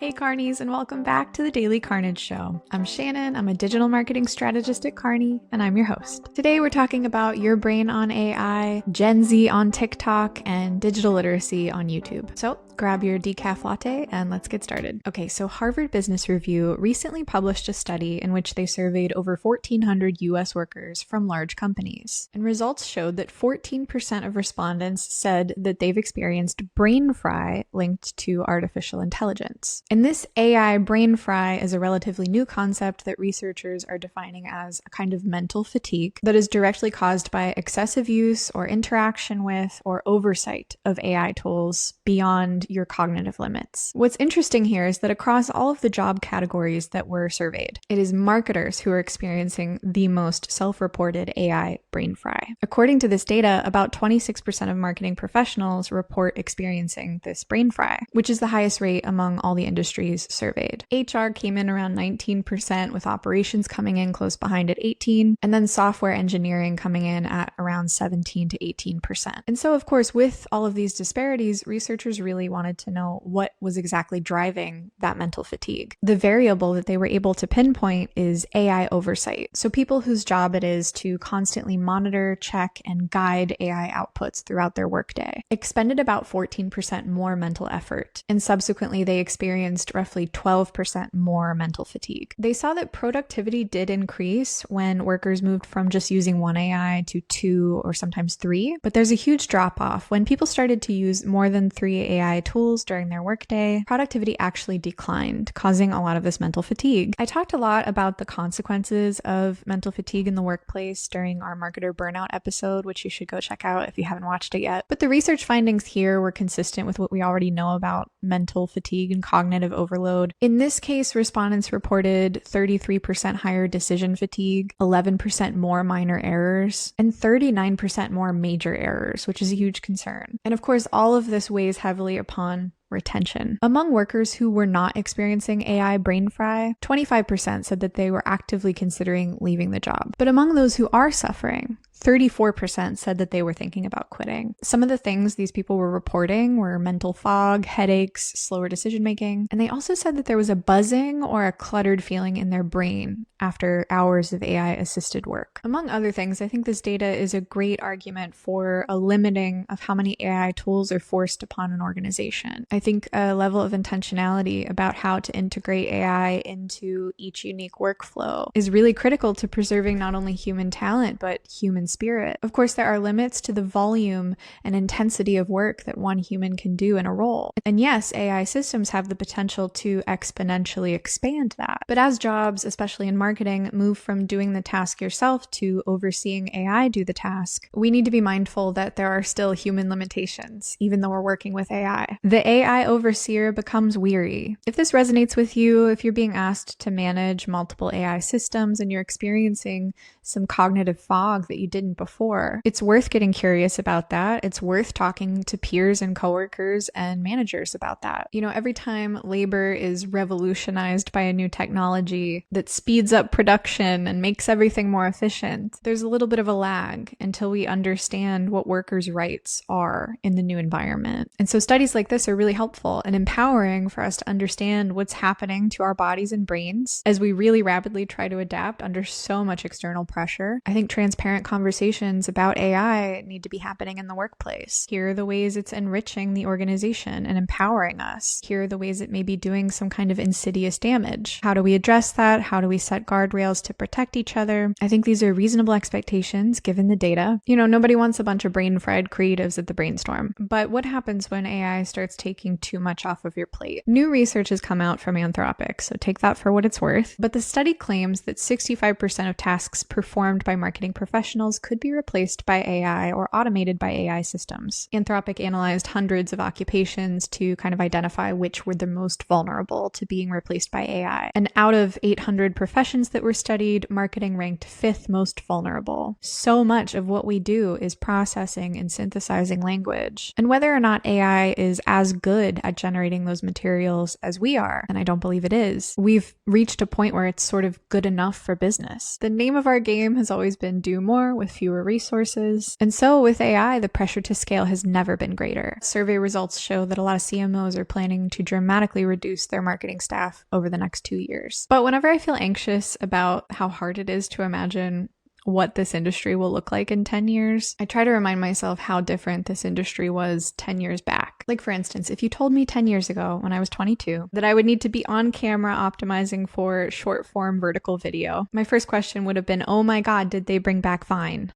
Hey Carnies, and welcome back to the Daily Carnage Show. I'm Shannon, I'm a digital marketing strategist at Carney, and I'm your host. Today we're talking about your brain on AI, Gen Z on TikTok, and digital literacy on YouTube. So grab your decaf latte and let's get started. Okay, so Harvard Business Review recently published a study in which they surveyed over 1,400 US workers from large companies. And results showed that 14% of respondents said that they've experienced brain fry linked to artificial intelligence. And this AI brain fry is a relatively new concept that researchers are defining as a kind of mental fatigue that is directly caused by excessive use or interaction with or oversight of AI tools beyond your cognitive limits. What's interesting here is that across all of the job categories that were surveyed, it is marketers who are experiencing the most self-reported AI brain fry. According to this data, about 26% of marketing professionals report experiencing this brain fry, which is the highest rate among all the industries surveyed. HR came in around 19%, with operations coming in close behind at 18%, and then software engineering coming in at around 17 to 18%. And so, of course, with all of these disparities, researchers really wanted to know what was exactly driving that mental fatigue. The variable that they were able to pinpoint is AI oversight. So people whose job it is to constantly monitor, check, and guide AI outputs throughout their workday expended about 14% more mental effort, and subsequently they experienced roughly 12% more mental fatigue. They saw that productivity did increase when workers moved from just using one AI to two or sometimes three, but there's a huge drop-off. When people started to use more than 3 AI tools during their workday, productivity actually declined, causing a lot of this mental fatigue. I talked a lot about the consequences of mental fatigue in the workplace during our marketer burnout episode, which you should go check out if you haven't watched it yet. But the research findings here were consistent with what we already know about mental fatigue and cognitive overload. In this case, respondents reported 33% higher decision fatigue, 11% more minor errors, and 39% more major errors, which is a huge concern. And of course, all of this weighs heavily upon retention. Among workers who were not experiencing AI brain fry, 25% said that they were actively considering leaving the job. But among those who are suffering, 34% said that they were thinking about quitting. Some of the things these people were reporting were mental fog, headaches, slower decision-making, and they also said that there was a buzzing or a cluttered feeling in their brain after hours of AI-assisted work. Among other things, I think this data is a great argument for a limiting of how many AI tools are forced upon an organization. I think a level of intentionality about how to integrate AI into each unique workflow is really critical to preserving not only human talent, but human spirit. Of course, there are limits to the volume and intensity of work that one human can do in a role. And yes, AI systems have the potential to exponentially expand that. But as jobs, especially in marketing, move from doing the task yourself to overseeing AI do the task, we need to be mindful that there are still human limitations, even though we're working with AI. The AI overseer becomes weary. If this resonates with you, if you're being asked to manage multiple AI systems and you're experiencing some cognitive fog that you didn't before, it's worth getting curious about that. It's worth talking to peers and coworkers and managers about that. You know, every time labor is revolutionized by a new technology that speeds up production and makes everything more efficient, there's a little bit of a lag until we understand what workers' rights are in the new environment. And so studies like this are really helpful and empowering for us to understand what's happening to our bodies and brains as we really rapidly try to adapt under so much external pressure. I think transparent conversations about AI need to be happening in the workplace. Here are the ways it's enriching the organization and empowering us. Here are the ways it may be doing some kind of insidious damage. How do we address that? How do we set guardrails to protect each other? I think these are reasonable expectations given the data. You know, nobody wants a bunch of brain-fried creatives at the brainstorm. But what happens when AI starts taking too much off of your plate? New research has come out from Anthropic, so take that for what it's worth. But the study claims that 65% of tasks performed by marketing professionals could be replaced by AI or automated by AI systems. Anthropic analyzed hundreds of occupations to kind of identify which were the most vulnerable to being replaced by AI. And out of 800 professions that were studied, marketing ranked 5th most vulnerable. So much of what we do is processing and synthesizing language. And whether or not AI is as good at generating those materials as we are, and I don't believe it is, we've reached a point where it's sort of good enough for business. The name of our game has always been do more with fewer resources. And so with AI, the pressure to scale has never been greater. Survey results show that a lot of CMOs are planning to dramatically reduce their marketing staff over the next 2 years. But whenever I feel anxious about how hard it is to imagine what this industry will look like in 10 years, I try to remind myself how different this industry was 10 years back. Like for instance, if you told me 10 years ago when I was 22 that I would need to be on camera optimizing for short form vertical video, my first question would have been, oh my God, did they bring back Vine?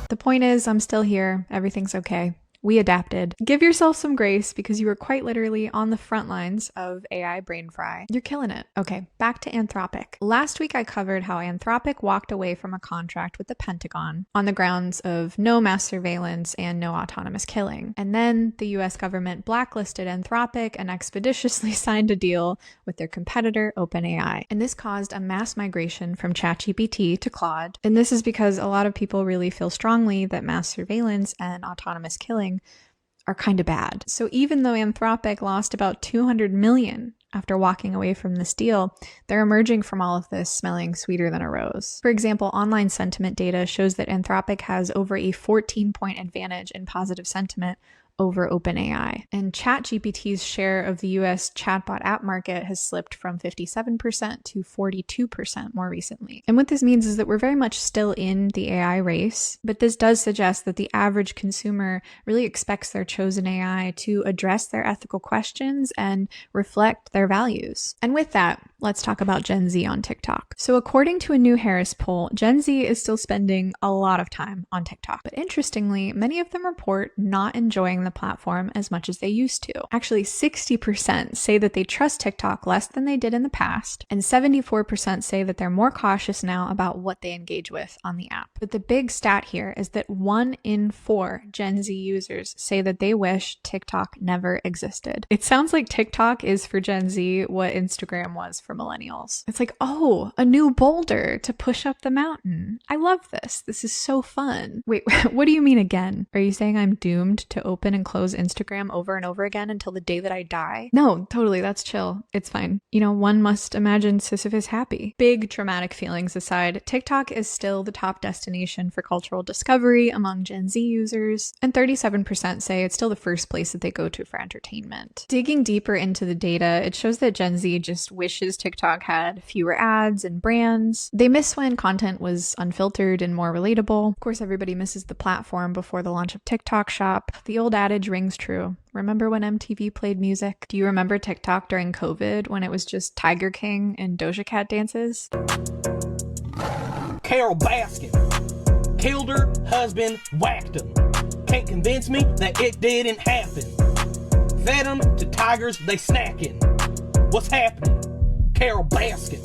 The point is, I'm still here. Everything's okay. We adapted. Give yourself some grace because you were quite literally on the front lines of AI brain fry. You're killing it. Okay, back to Anthropic. Last week I covered how Anthropic walked away from a contract with the Pentagon on the grounds of no mass surveillance and no autonomous killing. And then the US government blacklisted Anthropic and expeditiously signed a deal with their competitor, OpenAI. And this caused a mass migration from ChatGPT to Claude. And this is because a lot of people really feel strongly that mass surveillance and autonomous killing are kind of bad. So even though Anthropic lost about $200 million after walking away from this deal, they're emerging from all of this smelling sweeter than a rose. For example, online sentiment data shows that Anthropic has over a 14-point advantage in positive sentiment over OpenAI. And ChatGPT's share of the US chatbot app market has slipped from 57% to 42% more recently. And what this means is that we're very much still in the AI race, but this does suggest that the average consumer really expects their chosen AI to address their ethical questions and reflect their values. And with that, let's talk about Gen Z on TikTok. So according to a new Harris poll, Gen Z is still spending a lot of time on TikTok. But interestingly, many of them report not enjoying the platform as much as they used to. Actually, 60% say that they trust TikTok less than they did in the past, and 74% say that they're more cautious now about what they engage with on the app. But the big stat here is that 1 in 4 Gen Z users say that they wish TikTok never existed. It sounds like TikTok is for Gen Z what Instagram was for millennials. It's like, oh, a new boulder to push up the mountain. I love this. This is so fun. Wait, what do you mean again? Are you saying I'm doomed to open and close Instagram over and over again until the day that I die? No, totally. That's chill. It's fine. You know, one must imagine Sisyphus happy. Big traumatic feelings aside, TikTok is still the top destination for cultural discovery among Gen Z users, and 37% say it's still the first place that they go to for entertainment. Digging deeper into the data, it shows that Gen Z just wishes TikTok had fewer ads and brands. They miss when content was unfiltered and more relatable. Of course, everybody misses the platform before the launch of TikTok Shop. The old adage rings true. Remember when MTV played music? Do you remember TikTok during COVID when it was just Tiger King and Doja Cat dances? Carol Baskin killed her husband, whacked him. Can't convince me that it didn't happen. Fed them to tigers, they snacking. What's happening? Carol Baskin.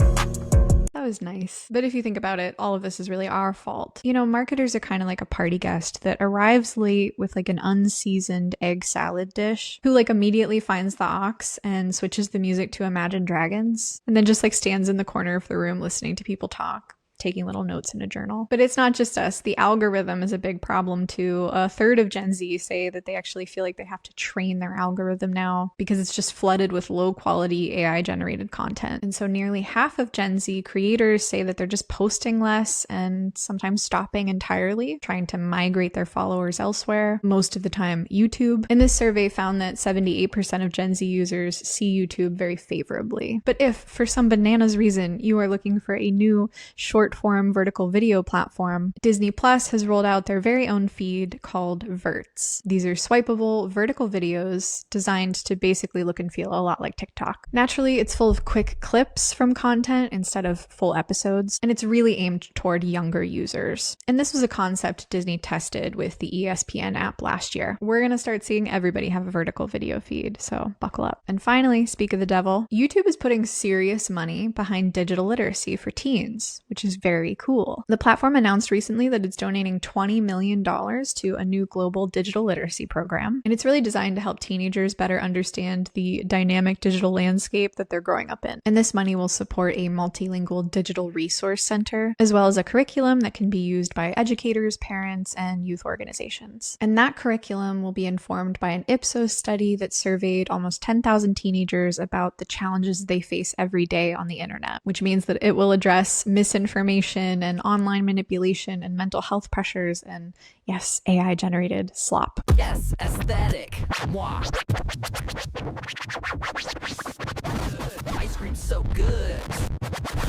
That was nice. But if you think about it, all of this is really our fault. You know, marketers are kind of like a party guest that arrives late with like an unseasoned egg salad dish, who like immediately finds the aux and switches the music to Imagine Dragons, and then just like stands in the corner of the room listening to people talk, taking little notes in a journal. But it's not just us. The algorithm is a big problem too. A third of Gen Z say that they actually feel like they have to train their algorithm now because it's just flooded with low quality AI generated content. And so nearly half of Gen Z creators say that they're just posting less and sometimes stopping entirely, trying to migrate their followers elsewhere, most of the time YouTube. And this survey found that 78% of Gen Z users see YouTube very favorably. But if for some bananas reason you are looking for a new short form vertical video platform, Disney Plus has rolled out their very own feed called Verts. These are swipeable vertical videos designed to basically look and feel a lot like TikTok. Naturally, it's full of quick clips from content instead of full episodes, and it's really aimed toward younger users. And this was a concept Disney tested with the ESPN app last year. We're gonna start seeing everybody have a vertical video feed, so buckle up. And finally, speak of the devil, YouTube is putting serious money behind digital literacy for teens, which is very cool. The platform announced recently that it's donating $20 million to a new global digital literacy program, and it's really designed to help teenagers better understand the dynamic digital landscape that they're growing up in. And this money will support a multilingual digital resource center, as well as a curriculum that can be used by educators, parents, and youth organizations. And that curriculum will be informed by an Ipsos study that surveyed almost 10,000 teenagers about the challenges they face every day on the internet, which means that it will address misinformation and online manipulation and mental health pressures and, yes, AI-generated slop. Yes, aesthetic. Mwah. Ice cream's so good.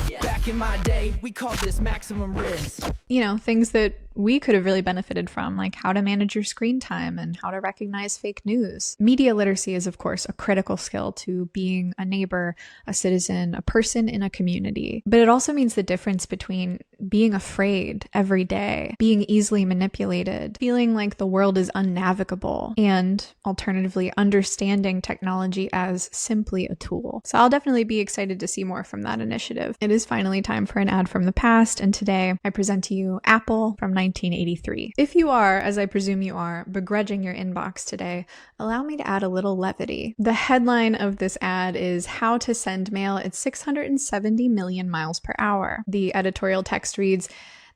Yeah. Back in my day, we called this maximum risk. You know, things that we could have really benefited from, like how to manage your screen time and how to recognize fake news. Media literacy is, of course, a critical skill to being a neighbor, a citizen, a person in a community. But it also means the difference between being afraid every day, being easily manipulated, feeling like the world is unnavigable, and alternatively understanding technology as simply a tool. So I'll definitely be excited to see more from that initiative. It is finally time for an ad from the past, and today I present to you Apple from 1983. If you are, as I presume you are, begrudging your inbox today, allow me to add a little levity. The headline of this ad is "How to Send Mail at 670 million miles per hour." The editorial text reads,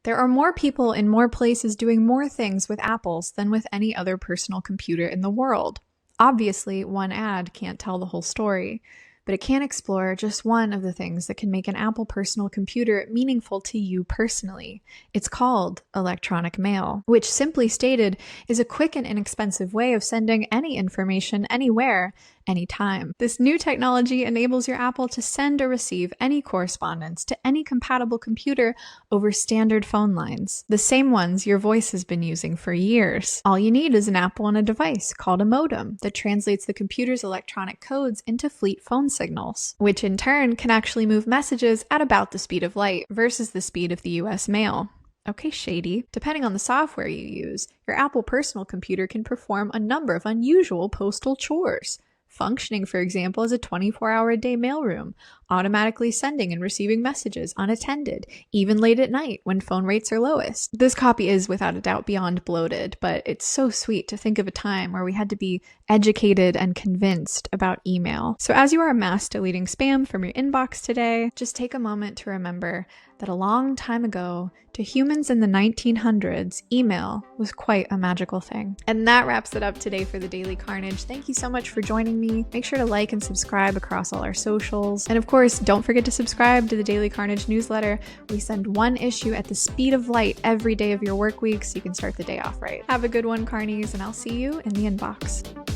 "There are more people in more places doing more things with Apples than with any other personal computer in the world. Obviously, one ad can't tell the whole story, but it can explore just one of the things that can make an Apple personal computer meaningful to you personally. It's called electronic mail, which simply stated is a quick and inexpensive way of sending any information anywhere, anytime. This new technology enables your Apple to send or receive any correspondence to any compatible computer over standard phone lines, the same ones your voice has been using for years. All you need is an Apple and a device called a modem that translates the computer's electronic codes into fleet phone signals, which in turn can actually move messages at about the speed of light versus the speed of the US mail. Okay, shady. Depending on the software you use, your Apple personal computer can perform a number of unusual postal chores, functioning, for example, as a 24-hour-a-day mailroom, automatically sending and receiving messages unattended, even late at night when phone rates are lowest. This copy is without a doubt beyond bloated, but it's so sweet to think of a time where we had to be educated and convinced about email. So as you are mass deleting spam from your inbox today, just take a moment to remember that a long time ago, to humans in the 1900s, email was quite a magical thing. And that wraps it up today for the Daily Carnage. Thank you so much for joining me. Make sure to like and subscribe across all our socials. And of course, don't forget to subscribe to the Daily Carnage newsletter. We send one issue at the speed of light every day of your work week so you can start the day off right. Have a good one, Carnies, and I'll see you in the inbox.